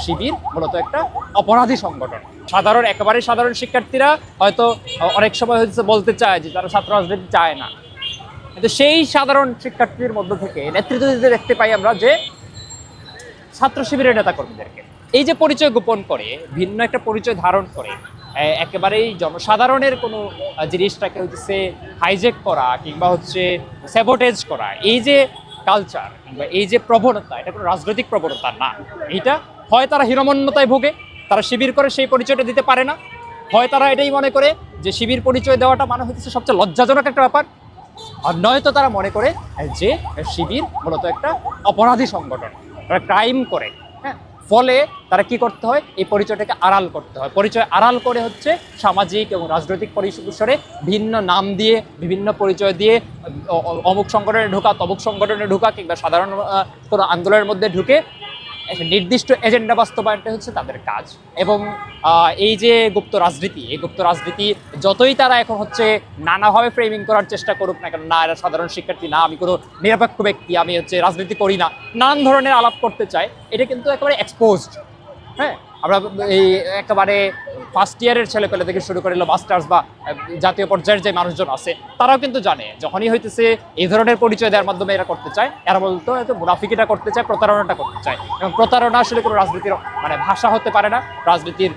শিবির মূলত একটা অপরাধী সংগঠন। একেবারে সাধারণ শিক্ষার্থীরা হয়তো অনেক সময় হচ্ছে বলতে চায় যে তারা ছাত্র রাজনীতি চায় না, কিন্তু সেই সাধারণ শিক্ষার্থীর মধ্য থেকে নেতৃত্ব দিতে দেখতে পাই আমরা যে ছাত্র শিবিরের নেতাকর্মীদেরকে এই যে পরিচয় গোপন করে, ভিন্ন একটা পরিচয় ধারণ করে একেবারেই জনসাধারণের কোনো জিনিসটাকে হচ্ছে হাইজেক করা কিংবা হচ্ছে স্যাবোটেজ করা, এই যে কালচার কিংবা এই যে প্রবণতা, এটা কোনো রাজনৈতিক প্রবণতা না। এইটা হয় তারা হীনমন্যতায় ভোগে, তারা শিবির করে সেই পরিচয়টা দিতে পারে না, হয় তারা এটাই মনে করে যে শিবির পরিচয় দেওয়াটা মানে হচ্ছে সবচেয়ে লজ্জাজনক একটা ব্যাপার, আর নয়তো তারা মনে করে যে শিবির মূলত একটা অপরাধী সংগঠন, তারা ক্রাইম করে। হ্যাঁ, ফলে তারা কি করতে হয়, এই পরিচয়টাকে আড়াল করতে হয়। পরিচয় আড়াল করে হচ্ছে সামাজিক এবং রাজনৈতিক পরিসরে ভিন্ন নাম দিয়ে, বিভিন্ন পরিচয় দিয়ে অমুক সংগঠনে ঢোকা, তমুক সংগঠনে ঢোকা কিংবা সাধারণ কোনো আন্দোলনের মধ্যে ঢুকে একটা নির্দিষ্ট এজেন্ডা বাস্তবায়নটা হচ্ছে তাদের কাজ। এবং এই যে গুপ্ত রাজনীতি, এই গুপ্ত রাজনীতি যতই তারা এখন হচ্ছে নানাভাবে ফ্রেমিং করার চেষ্টা করুক না কেন, না এরা সাধারণ শিক্ষার্থী, না আমি কোনো নিরপেক্ষ ব্যক্তি, আমি হচ্ছে রাজনীতি করি না, নানান ধরনের আলাপ করতে চায়, এটা কিন্তু একেবারে এক্সপোজড। হ্যাঁ, আমরা এই একেবারে ফার্স্ট ইয়ারের ছেলেপেলে থেকে শুরু করে মাস্টার্স বা জাতীয় পর্যায়ের যে মানুষজন আছে তারাও কিন্তু জানে, যখনই হইতেছে এই ধরনের পরিচয় দেওয়ার মাধ্যমে এরা করতে চায়, এরা বলতো এত মুনাফিকিটা করতে চায়, প্রতারণাটা করতে চায়। এবং প্রতারণা আসলে কোনো রাজনীতির মানে ভাষা হতে পারে না, রাজনীতির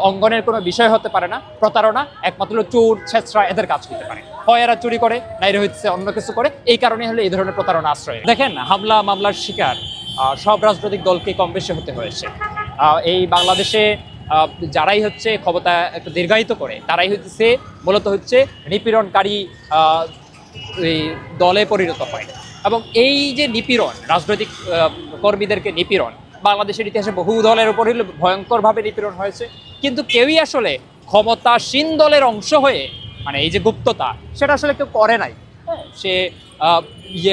অঙ্গনের কোনো বিষয় হতে পারে না। প্রতারণা একমাত্র চোর ছেঁচড়া এদের কাজ হতে পারে, হয় এরা চুরি করে, না এরা হচ্ছে অন্য কিছু করে। এই কারণে হলে এই ধরনের প্রতারণা আশ্রয়। দেখেন, হামলা মামলার শিকার সব রাজনৈতিক দলকে কম বেশি হতে হয়েছে। এই বাংলাদেশে যারাই হচ্ছে ক্ষমতা একটু দীর্ঘায়িত করে তারাই হচ্ছে মূলত হচ্ছে নিপীড়নকারী এই দলে পরিণত হয়। এবং এই যে নিপীড়ন, রাজনৈতিক কর্মীদেরকে নিপীড়ন, বাংলাদেশের ইতিহাসে বহু দলের উপর ভয়ঙ্করভাবে নিপীড়ন হয়েছে, কিন্তু কেউই আসলে ক্ষমতাসীন দলের অংশ হয়ে মানে এই যে গুপ্ততা, সেটা আসলে কেউ করে নাই। সে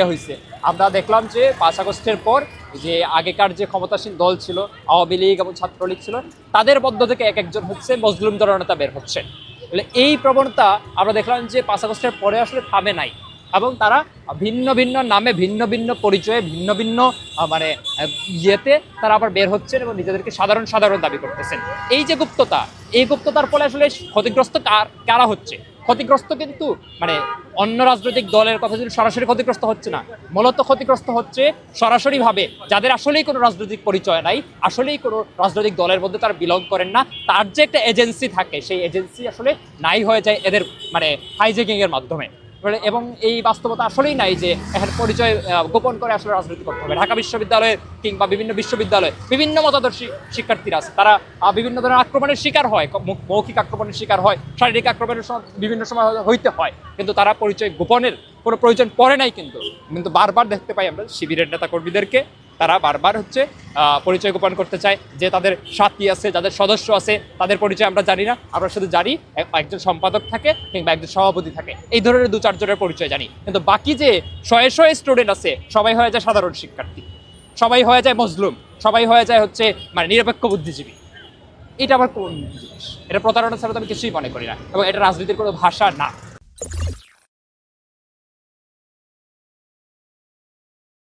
হয়েছে, আমরা দেখলাম যে 5 আগস্টের পর যে আগেকার যে ক্ষমতাসীন দল ছিল, আওয়ামী লীগ এবং ছাত্রলীগ ছিল, তাদের মধ্য থেকে এক একজন হচ্ছে মজলুম জননেতা বের হচ্ছে। এই প্রবণতা আমরা দেখলাম যে 5 আগস্টের পরে আসলে থামে নাই, এবং তারা ভিন্ন ভিন্ন নামে, ভিন্ন ভিন্ন পরিচয়ে, ভিন্ন ভিন্ন মানে তারা আবার বের হচ্ছেন এবং নিজেদেরকে সাধারণ সাধারণ দাবি করতেছেন। এই যে গুপ্ততা, এই গুপ্ততার ফলে আসলে ক্ষতিগ্রস্ত কারা হচ্ছে? ক্ষতিগ্রস্ত কিন্তু মানে অন্য রাজনৈতিক দলের কথা যদি সরাসরি ক্ষতিগ্রস্ত হচ্ছে না, মূলত ক্ষতিগ্রস্ত হচ্ছে সরাসরিভাবে যাদের আসলেই কোনো রাজনৈতিক পরিচয় নাই, আসলেই কোনো রাজনৈতিক দলের মধ্যে তারা বিলং করেন না, তার যে একটা এজেন্সি থাকে, সেই এজেন্সি আসলে নাই হয়ে যায় এদের মানে হাইজ্যাকিংয়ের মাধ্যমে। এবং এই বাস্তবতা আসলেই নাই যে এখানে পরিচয় গোপন করে আসলে রাজনীতি করতে হবে। ঢাকা বিশ্ববিদ্যালয়ে কিংবা বিভিন্ন বিশ্ববিদ্যালয়ে বিভিন্ন মতাদর্শী শিক্ষার্থীরা আছে, তারা বিভিন্ন ধরনের আক্রমণের শিকার হয়, মৌখিক আক্রমণের শিকার হয়, শারীরিক আক্রমণের বিভিন্ন সময় হইতে হয়, কিন্তু তারা পরিচয় গোপনের কোনো প্রয়োজন পড়ে নাই। কিন্তু বারবার দেখতে পাই আমরা শিবিরের নেতাকর্মীদেরকে, তারা বারবার হচ্ছে পরিচয় গোপন করতে চায় যে তাদের সাথী আছে, যাদের সদস্য আছে, তাদের পরিচয় আমরা জানি না। আমরা শুধু জানি একজন সম্পাদক থাকে কিংবা একজন সভাপতি থাকে, এই ধরনের 2-4 জনের পরিচয় জানি, কিন্তু বাকি যে শয়ে শয়ে স্টুডেন্ট আছে সবাই হয়ে যায় সাধারণ শিক্ষার্থী, সবাই হয়ে যায় মজলুম, সবাই হয়ে যায় হচ্ছে মানে নিরপেক্ষ বুদ্ধিজীবী। এটা আবার কোন জিনিস? এটা প্রতারণা ছাড়া তো আমি কিছুই মনে করি না, এবং এটা রাজনীতির কোনো ভাষা না।